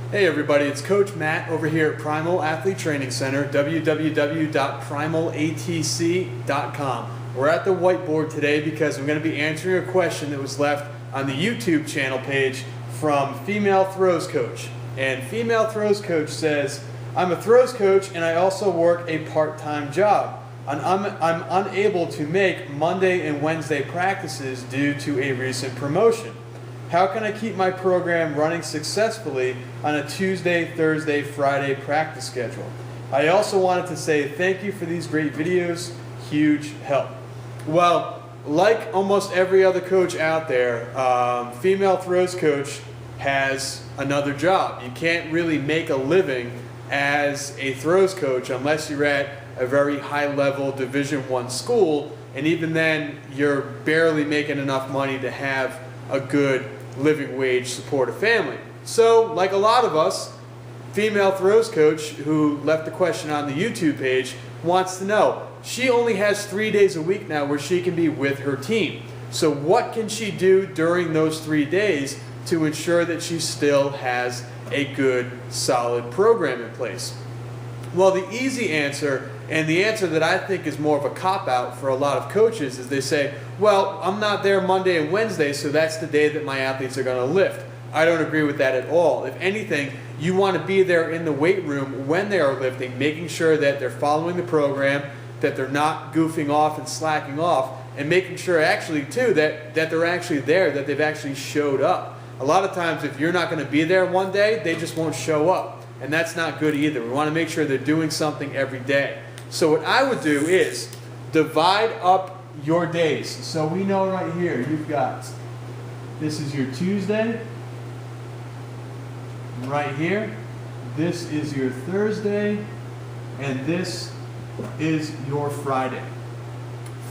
Hey everybody, it's Coach Matt over here at Primal Athlete Training Center, www.primalatc.com. We're at the whiteboard today because I'm going to be answering a question that was left on the YouTube channel page from Female Throws Coach. And Female Throws Coach says, I'm a throws coach and I also work a part-time job. I'm unable to make Monday and Wednesday practices due to a recent promotion. How can I keep my program running successfully on a Tuesday, Thursday, Friday practice schedule? I also wanted to say thank you for these great videos. Huge help. Well, like almost every other coach out there, Female Throws Coach has another job. You can't really make a living as a throws coach unless you're at a very high-level Division I school, and even then, you're barely making enough money to have a good living wage, support a family. So, like a lot of us, Female Throws Coach, who left the question on the YouTube page, wants to know. She only has 3 days a week now where she can be with her team. So what can she do during those 3 days to ensure that she still has a good, solid program in place? Well, the easy answer, and the answer that I think is more of a cop-out for a lot of coaches, is they say, well, I'm not there Monday and Wednesday, so that's the day that my athletes are going to lift. I don't agree with that at all. If anything, you want to be there in the weight room when they are lifting, making sure that they're following the program, that they're not goofing off and slacking off, and making sure actually, too, that they're actually there, that they've actually showed up. A lot of times, if you're not going to be there one day, they just won't show up. And that's not good either. We want to make sure they're doing something every day. So what I would do is divide up your days. So we know right here, you've got, this is your Tuesday. Right here, this is your Thursday. And this is your Friday.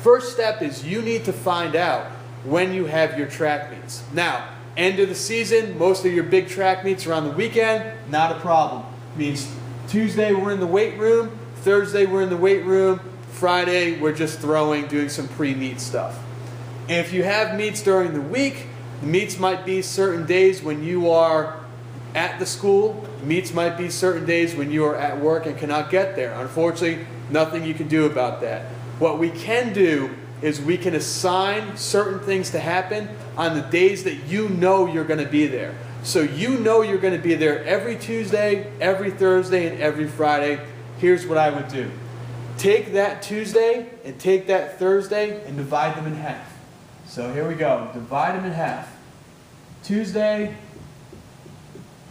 First step is you need to find out when you have your track meets. Now, end of the season, most of your big track meets are on the weekend, not a problem. Means Tuesday we're in the weight room, Thursday we're in the weight room, Friday we're just throwing, doing some pre-meet stuff. And if you have meets during the week, the meets might be certain days when you are at the school, meets might be certain days when you are at work and cannot get there. Unfortunately, nothing you can do about that. What we can do is we can assign certain things to happen on the days that you know you're going to be there. So you know you're going to be there every Tuesday, every Thursday, and every Friday. Here's what I would do. Take that Tuesday and take that Thursday and divide them in half. So here we go. Divide them in half. Tuesday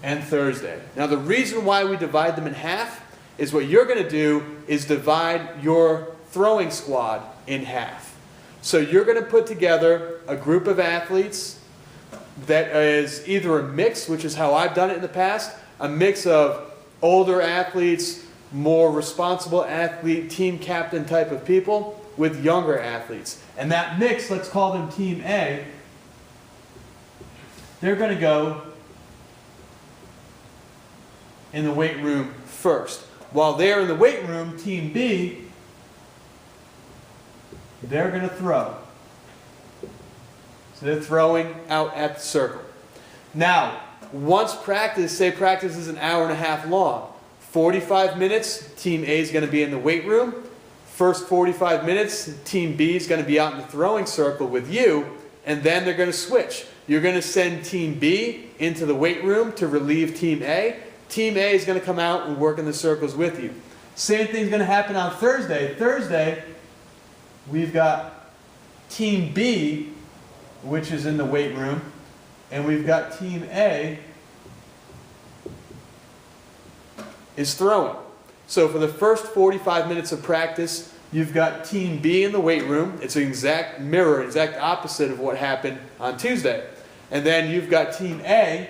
and Thursday. Now the reason why we divide them in half is what you're going to do is divide your throwing squad in half. So you're going to put together a group of athletes that is either a mix, which is how I've done it in the past, a mix of older athletes, more responsible athlete, team captain type of people, with younger athletes. And that mix, let's call them Team A, they're going to go in the weight room first. While they're in the weight room, Team B, they're going to throw. So they're throwing out at the circle. Now, once practice, say practice is an hour and a half long, 45 minutes, Team A is going to be in the weight room. First 45 minutes, Team B is going to be out in the throwing circle with you, and then they're going to switch. You're going to send Team B into the weight room to relieve Team A. Team A is going to come out and work in the circles with you. Same thing's going to happen on Thursday. Thursday, we've got Team B, which is in the weight room, and we've got Team A is throwing. So for the first 45 minutes of practice, you've got Team B in the weight room. It's an exact mirror, exact opposite of what happened on Tuesday. And then you've got Team A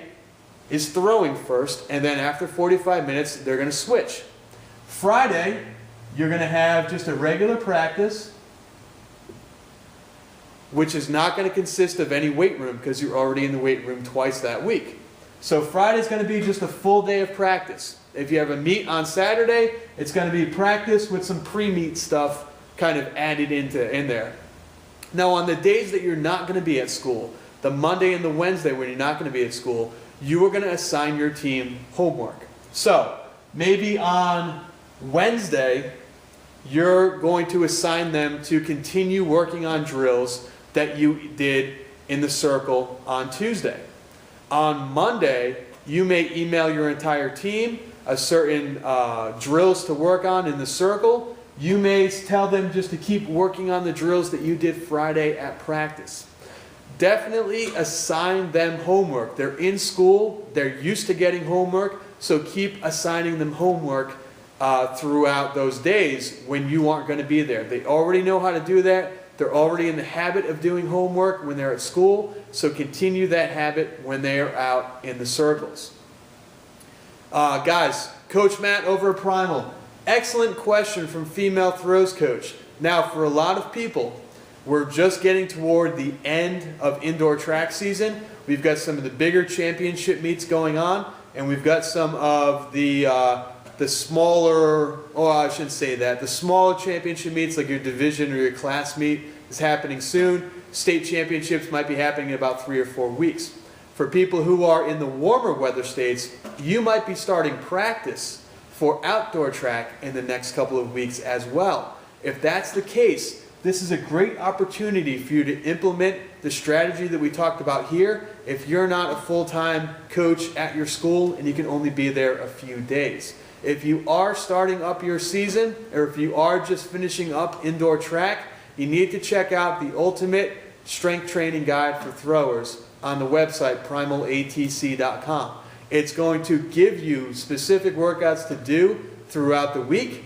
is throwing first, and then after 45 minutes, they're going to switch. Friday, you're going to have just a regular practice, which is not going to consist of any weight room because you're already in the weight room twice that week. So Friday's going to be just a full day of practice. If you have a meet on Saturday, it's going to be practice with some pre-meet stuff kind of added in there. Now on the days that you're not going to be at school, the Monday and the Wednesday when you're not going to be at school, you are going to assign your team homework. So maybe on Wednesday, you're going to assign them to continue working on drills that you did in the circle on Tuesday. On Monday, you may email your entire team a certain drills to work on in the circle. You may tell them just to keep working on the drills that you did Friday at practice. Definitely assign them homework. They're in school, they're used to getting homework, so keep assigning them homework throughout those days when you aren't going to be there. They already know how to do that. They're already in the habit of doing homework when they're at school, so continue that habit when they are out in the circles. Guys, Coach Matt over at Primal. Excellent question from Female Throws Coach. Now, for a lot of people, we're just getting toward the end of indoor track season. We've got some of the bigger championship meets going on, and we've got some of the smaller, I shouldn't say that, the smaller championship meets like your division or your class meet is happening soon. State championships might be happening in about 3 or 4 weeks. For people who are in the warmer weather states, you might be starting practice for outdoor track in the next couple of weeks as well. If that's the case, this is a great opportunity for you to implement the strategy that we talked about here if you're not a full-time coach at your school and you can only be there a few days. If you are starting up your season, or if you are just finishing up indoor track, you need to check out the Ultimate Strength Training Guide for Throwers on the website primalatc.com. It's going to give you specific workouts to do throughout the week.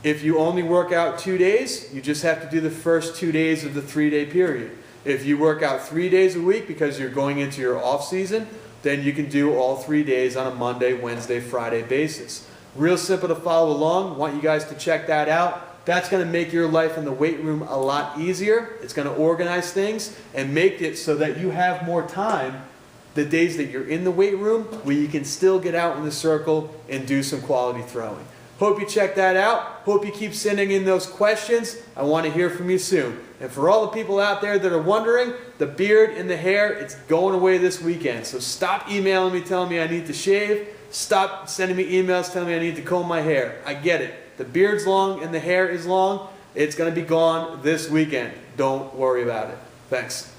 If you only work out 2 days, you just have to do the first 2 days of the 3-day period. If you work out 3 days a week because you're going into your off season, then you can do all 3 days on a Monday, Wednesday, Friday basis. Real simple to follow along. Want you guys to check that out. That's going to make your life in the weight room a lot easier. It's going to organize things and make it so that you have more time the days that you're in the weight room where you can still get out in the circle and do some quality throwing. Hope you check that out. Hope you keep sending in those questions. I want to hear from you soon. And for all the people out there that are wondering, the beard and the hair, it's going away this weekend. So stop emailing me telling me I need to shave. Stop sending me emails telling me I need to comb my hair. I get it. The beard's long and the hair is long. It's going to be gone this weekend. Don't worry about it. Thanks.